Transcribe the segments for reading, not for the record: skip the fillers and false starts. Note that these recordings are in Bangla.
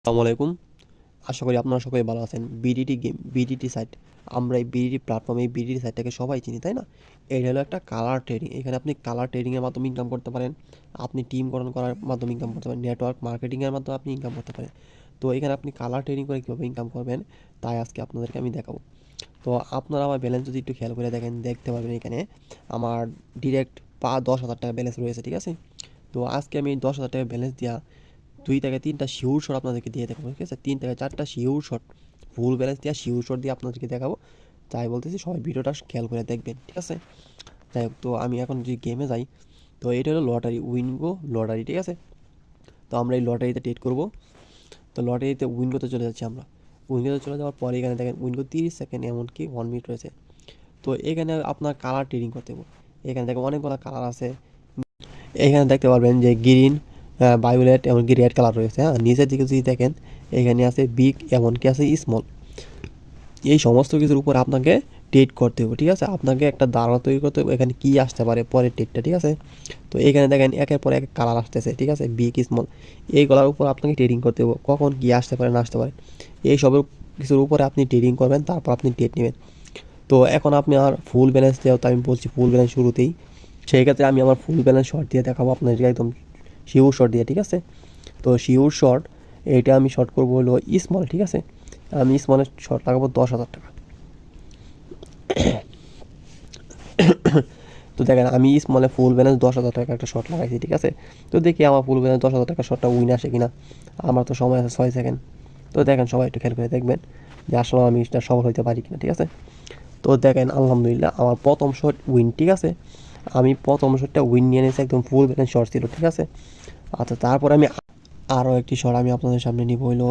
আসসালামু আলাইকুম। আশা করি আপনারা সকলে ভালো আছেন। BDT game, BDT site. আমরা এই বিডিটি প্ল্যাটফর্মে এই বিডিটি সাইটটাকে সবাই চিনি, তাই না? এটা হলো একটা কালার ট্রেডিং। এখানে আপনি কালার ট্রেডিংয়ের মাধ্যমে ইনকাম করতে পারেন। আপনি টিম গঠন করার মাধ্যমে ইনকাম করতে পারেন। নেটওয়ার্ক মার্কেটিংয়ের মাধ্যমে আপনি ইনকাম করতে পারেন। তো এখানে আপনি কালার ট্রেডিং করে কীভাবে ইনকাম করবেন, তাই আজকে আপনাদেরকে আমি দেখাবো। তো আপনারা আমার ব্যালেন্স যদি একটু খেয়াল করে দেখেন, দেখতে পারবেন এখানে আমার ডিরেক্ট 10,000 টাকা ব্যালেন্স রয়েছে, ঠিক আছে? তো আজকে আমি 10,000 টাকা ব্যালেন্স দেওয়া 2 থেকে 3টা শিওর শট আপনাদেরকে দিয়ে দেখাবো, ঠিক আছে? 3 থেকে 4টা শিওর শট, ফুল ব্যালেন্স দেওয়া শিওর শট দিয়ে আপনাদেরকে দেখাবো। তাই বলতেছি সবাই ভিডিওটা খেয়াল করে দেখবেন, ঠিক আছে? যাই হোক, তো আমি এখন যদি গেমে যাই, তো এটা হলো লটারি, উইনগো লটারি, ঠিক আছে? তো আমরা এই লটারিতে ট্রেড করব। তো লটারিতে উইনগোতে চলে যাচ্ছি আমরা। উইনগোতে চলে যাওয়ার পরে এখানে দেখেন উইনগো 30 সেকেন্ড এমনকি 1 মিনিট রয়েছে। তো এখানে আপনার কালার ট্রেডিং করতে হবে। এখানে দেখেন অনেকগুলো কালার আছে। এখানে দেখতে পারবেন যে গ্রিন, ভায়োলেট এমনকি রেড কালার রয়েছে। হ্যাঁ, নিচের দিকে যদি দেখেন এখানে আছে বিগ এমনকি আছে স্মল। এই সমস্ত কিছুর উপর আপনাকে ট্রেড করতে হবে, ঠিক আছে? আপনাকে একটা ধারণা তৈরি করতে হবে এখানে কী আসতে পারে পরের ট্রেডটা, ঠিক আছে? তো এখানে দেখেন একের পর এক কালার আসতেছে, ঠিক আছে? বিগ স্মল এইগুলোর উপর আপনাকে ট্রেডিং করতে হবে, কখন কী আসতে পারে না আসতে পারে এই সবের কিছুর উপরে আপনি ট্রেডিং করবেন, তারপর আপনি ট্রেড নেবেন। তো এখন আপনি আর ফুল ব্যালেন্স দেওয়া, তো আমি বলছি ফুল ব্যালেন্স শুরুতেই। সেই ক্ষেত্রে আমি আমার ফুল ব্যালেন্স শর্ট দিয়ে দেখাবো আপনাদেরকে, একদম শিওর শর্ট দিয়ে, ঠিক আছে? তো শিওর শর্ট এইটা আমি শর্ট করবো হলো স্মল, ঠিক আছে? আমি স্মলের শর্ট লাগাবো 10,000 টাকা। তো দেখেন আমি স্মলে ফুল ব্যালেন্স 10,000 টাকা একটা শর্ট লাগাইছি, ঠিক আছে? তো দেখি আমার ফুল ব্যালেন্স 10,000 টাকা শর্টটা উইন আসে কিনা। আমার তো সময় আছে 6 সেকেন্ড। তো দেখেন সবাই একটু খেয়াল করে দেখবেন যে আসলে আমি এটা সফল হইতে পারি কিনা, ঠিক আছে? তো দেখেন আলহামদুলিল্লাহ আমার প্রথম শট উইন, ঠিক আছে? আমি প্রথম শটটা উইন নিয়ে নিয়েছি, একদম ফুল ব্যালেন্স শর্ট ছিল, ঠিক আছে? আচ্ছা, তারপর আমি আরও একটি শট আমি আপনাদের সামনে নিব হলো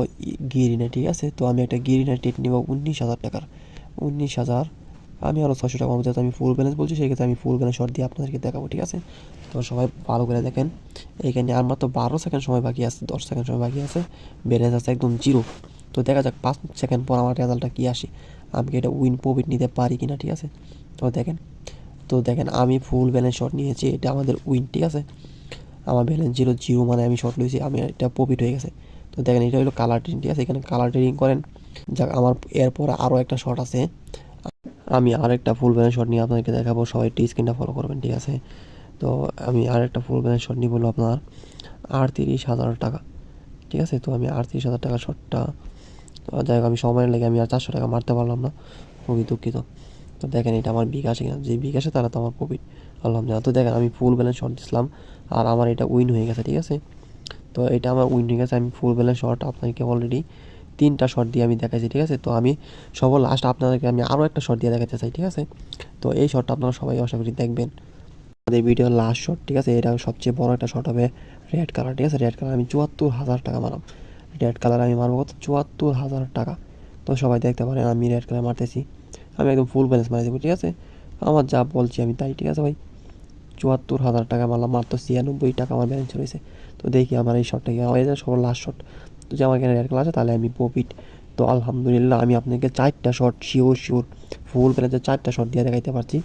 গিরিনে, ঠিক আছে? তো আমি একটা গিরিনের টেট নিব 19,000 টাকার। 19,000 আমি আরও 600 টাকা মতো, আমি ফুল ব্যালেন্স বলছি, সেই ক্ষেত্রে আমি ফুল ব্যালেন্স শর্ট দিয়ে আপনাদেরকে দেখাবো, ঠিক আছে? তো সবাই ভালো করে দেখেন। এইখানে আর মাত্র 12 সেকেন্ড সময় বাকি আছে, 10 সেকেন্ড সময় বাকি আছে, ব্যালেন্স আছে একদম জিরো। তো দেখা যাক 5 সেকেন্ড পর আমার রেজাল্টটা কী আসে, আমি কি এটা উইন প্রফিট নিতে পারি কিনা, ঠিক আছে? তো দেখেন, আমি ফুল ব্যালেন্স শট নিয়েছি, এটা আমাদের উইন, ঠিক আছে? আমার ব্যালেন্স জিরো জিরো মানে আমি শর্ট লইছি, আমি এটা প্রফিট হয়ে গেছে। তো দেখেন এটা হলো কালার ট্রেডিং, ঠিক আছে? এখানে কালার ট্রেডিং করেন। যাক, আমার এরপর আরও একটা শট আছে, আমি আরেকটা ফুল ব্যালেন্স শট নিয়ে আপনাদেরকে দেখাবো। সবাই একটু স্ক্রিনটা ফলো করবেন, ঠিক আছে? তো আমি আরেকটা ফুল ব্যালেন্স শট নিয়ে বললো আপনার 38,000 টাকা, ঠিক আছে? তো আমি 38,000 টাকা শটটা, যাই হোক আমি সময়ের লেগে আমি আর 400 টাকা মারতে পারলাম না, খুবই দুঃখিত। তো দেখেন এটা আমার বিকাশে কিনা, যে বিকাশে তারা তো আমার প্রফিট আলহামদুলিল্লাহ। তো দেখেন আমি ফুল ব্যালেন্স শট দিছিলাম আর আমার এটা উইন হয়ে গেছে, ঠিক আছে? তো এটা আমার উইন হয়ে গেছে। আমি ফুল ব্যালেন্স শট আপনাদেরকে অলরেডি 3টা শট দিয়ে আমি দেখাইছি, ঠিক আছে? তো আমি সবার লাস্ট আপনাদেরকে আমি আরও একটা শট দিয়ে দেখাতে চাই, ঠিক আছে? তো এই শটটা আপনারা সবাই আশা করি দেখবেন। আমাদের ভিডিওর লাস্ট শট, ঠিক আছে? এটা সবচেয়ে বড় একটা শট হবে রেড কালার, ঠিক আছে? রেড কালার আমি 74,000 টাকা মারলাম। রেড কালার আমি মারবো কত? 74,000 টাকা। তো সবাই দেখতে পারেন আমি রেড কালার মারতেছি, আমি একদম ফুল ব্যালেন্স মারি দেবো, ঠিক আছে? আমার যা বলছি আমি তাই, ঠিক আছে ভাই? 74,000 টাকা মারলাম, মাত্র 96 টাকা আমার ব্যালেন্স রয়েছে। তো দেখি আমার এই শটটা কি আমার এটা সবার লাস্ট শট। তো যে আমার এখানে রেড কালার আছে তাহলে আমি প্রফিট। তো আলহামদুলিল্লাহ আমি আপনাকে 4টা শট শিওর শিওর ফুল ব্যালেন্সে 4টা শট দিয়ে দেখাইতে পারছি।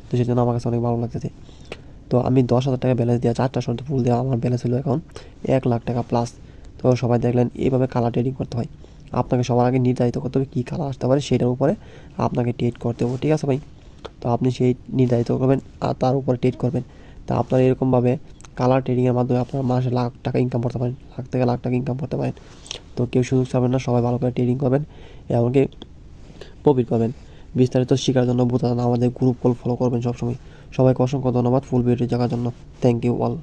তো সেজন্য আমার কাছে অনেক ভালো লাগতেছে। তো আমি 10,000 টাকা ব্যালেন্স দেওয়া 4টা শট ফুল দেওয়া আমার ব্যালেন্স হলো এখন 1,00,000 টাকা প্লাস। তো সবাই দেখলেন এইভাবে কালার ট্রেডিং করতে হয়। আপনাকে সবার আগে নির্ধারিত করতে হবে কী কালার আসতে পারে, সেটার উপরে আপনাকে ট্রেড করতে হবে, ঠিক আছে ভাই? তো আপনি সেই নির্ধারিত করবেন আর তার উপরে ট্রেড করবেন। তা আপনারা এরকমভাবে কালার ট্রেডিংয়ের মাধ্যমে আপনারা মাসে লাখ টাকা ইনকাম করতে পারেন, লাখ থেকে লাখ টাকা ইনকাম করতে পারেন। তো কেউ সুযোগ ছাড়বেন না, সবাই ভালো করে ট্রেডিং করবেন, এমনকি প্রফিট করবেন। বিস্তারিত শেখার জন্য আমাদের গ্রুপ কল ফলো করবেন সবসময়। সবাইকে অসংখ্য ধন্যবাদ ফুল ভিডিওটি দেখার জন্য। Thank you all.